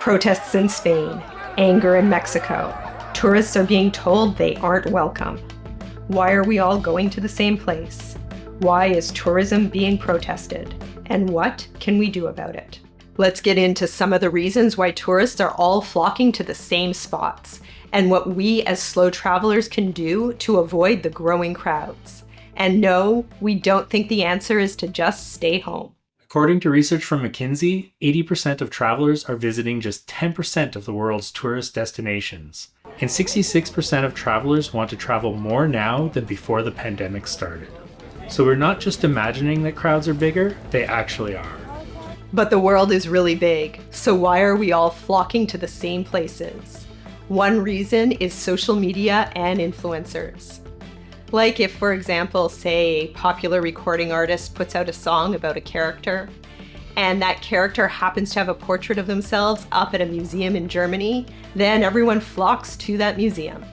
Protests in Spain, anger in Mexico. Tourists are being told they aren't welcome. Why are we all going to the same place? Why is tourism being protested? And what can we do about it? Let's get into some of the reasons why tourists are all flocking to the same spots, and what we as slow travelers can do to avoid the growing crowds. And no, we don't think the answer is to just stay home. According to research from McKinsey, 80% of travelers are visiting just 10% of the world's tourist destinations. And 66% of travelers want to travel more now than before the pandemic started. So we're not just imagining that crowds are bigger, they actually are. But the world is really big, so why are we all flocking to the same places? One reason is social media and influencers. Like if, for example, say a popular recording artist puts out a song about a character, and that character happens to have a portrait of themselves up at a museum in Germany, then everyone flocks to that museum.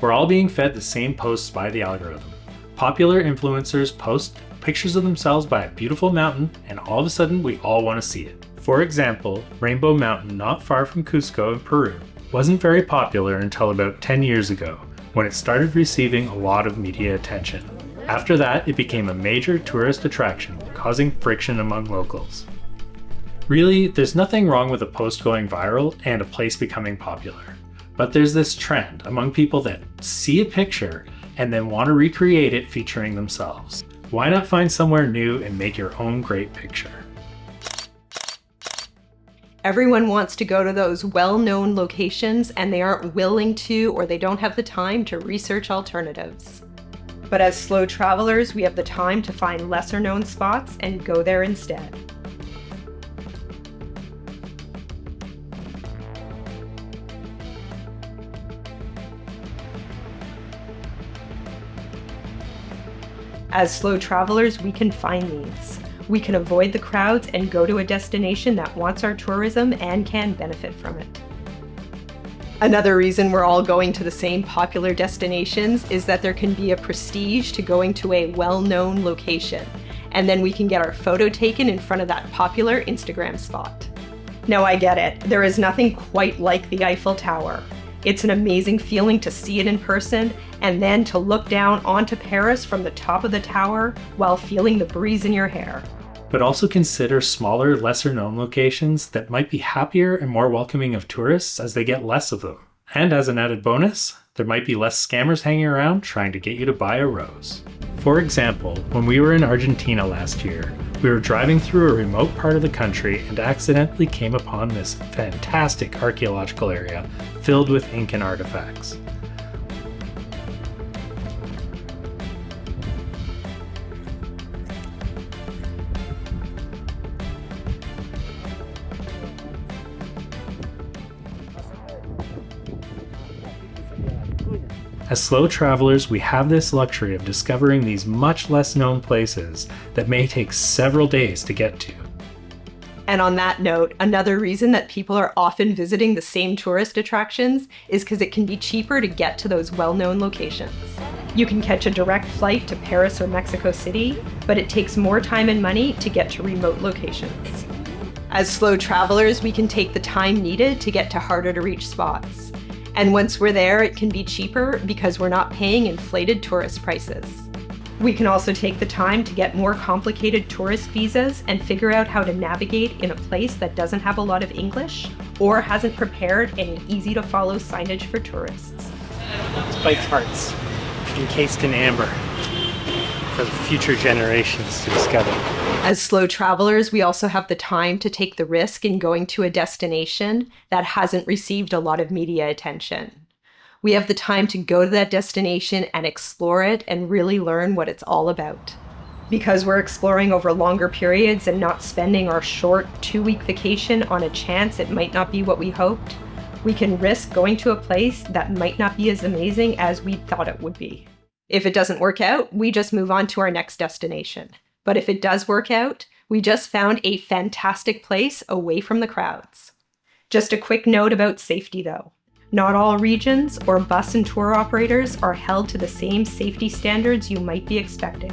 We're all being fed the same posts by the algorithm. Popular influencers post pictures of themselves by a beautiful mountain, and all of a sudden we all want to see it. For example, Rainbow Mountain not far from Cusco in Peru wasn't very popular until about 10 years ago, when it started receiving a lot of media attention. After that, it became a major tourist attraction, causing friction among locals. Really, there's nothing wrong with a post going viral and a place becoming popular. But there's this trend among people that see a picture and then want to recreate it featuring themselves. Why not find somewhere new and make your own great picture? Everyone wants to go to those well-known locations, and they aren't willing to, or they don't have the time to research alternatives. But as slow travelers, we have the time to find lesser-known spots and go there instead. As slow travelers, we can find these. We can avoid the crowds and go to a destination that wants our tourism and can benefit from it. Another reason we're all going to the same popular destinations is that there can be a prestige to going to a well-known location, and then we can get our photo taken in front of that popular Instagram spot. Now I get it, there is nothing quite like the Eiffel Tower. It's an amazing feeling to see it in person, and then to look down onto Paris from the top of the tower while feeling the breeze in your hair. But also consider smaller, lesser-known locations that might be happier and more welcoming of tourists as they get less of them. And as an added bonus, there might be less scammers hanging around trying to get you to buy a rose. For example, when we were in Argentina last year, we were driving through a remote part of the country and accidentally came upon this fantastic archaeological area filled with Incan artifacts. As slow travelers, we have this luxury of discovering these much less known places that may take several days to get to. And on that note, another reason that people are often visiting the same tourist attractions is because it can be cheaper to get to those well-known locations. You can catch a direct flight to Paris or Mexico City, but it takes more time and money to get to remote locations. As slow travelers, we can take the time needed to get to harder to reach spots. And once we're there, it can be cheaper because we're not paying inflated tourist prices. We can also take the time to get more complicated tourist visas and figure out how to navigate in a place that doesn't have a lot of English or hasn't prepared any easy to follow signage for tourists. Bike parts encased in amber for the future generations to discover. As slow travelers, we also have the time to take the risk in going to a destination that hasn't received a lot of media attention. We have the time to go to that destination and explore it and really learn what it's all about. Because we're exploring over longer periods and not spending our short 2-week vacation on a chance it might not be what we hoped, we can risk going to a place that might not be as amazing as we thought it would be. If it doesn't work out, we just move on to our next destination. But if it does work out, we just found a fantastic place away from the crowds. Just a quick note about safety though. Not all regions or bus and tour operators are held to the same safety standards you might be expecting.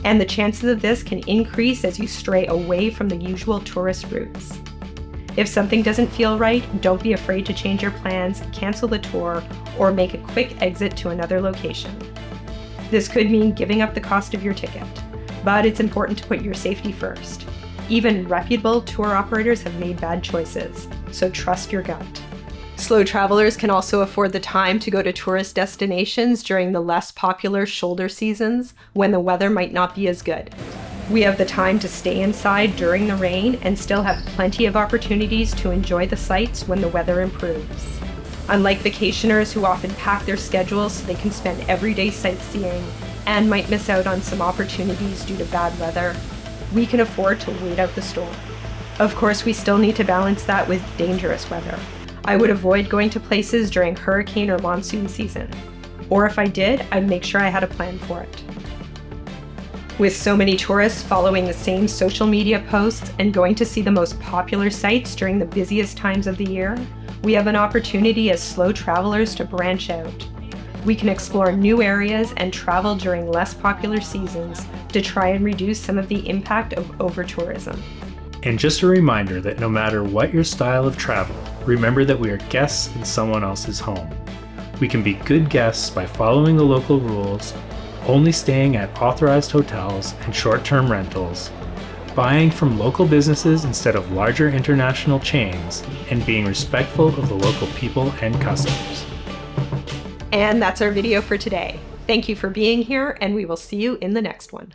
And the chances of this can increase as you stray away from the usual tourist routes. If something doesn't feel right, don't be afraid to change your plans, cancel the tour, or make a quick exit to another location. This could mean giving up the cost of your ticket, but it's important to put your safety first. Even reputable tour operators have made bad choices, so trust your gut. Slow travelers can also afford the time to go to tourist destinations during the less popular shoulder seasons when the weather might not be as good. We have the time to stay inside during the rain and still have plenty of opportunities to enjoy the sights when the weather improves. Unlike vacationers who often pack their schedules so they can spend every day sightseeing and might miss out on some opportunities due to bad weather, we can afford to wait out the storm. Of course, we still need to balance that with dangerous weather. I would avoid going to places during hurricane or monsoon season. Or if I did, I'd make sure I had a plan for it. With so many tourists following the same social media posts and going to see the most popular sites during the busiest times of the year, we have an opportunity as slow travelers to branch out. We can explore new areas and travel during less popular seasons to try and reduce some of the impact of overtourism. And just a reminder that no matter what your style of travel, remember that we are guests in someone else's home. We can be good guests by following the local rules, only staying at authorized hotels and short-term rentals, buying from local businesses instead of larger international chains, and being respectful of the local people and customers. And that's our video for today. Thank you for being here, and we will see you in the next one.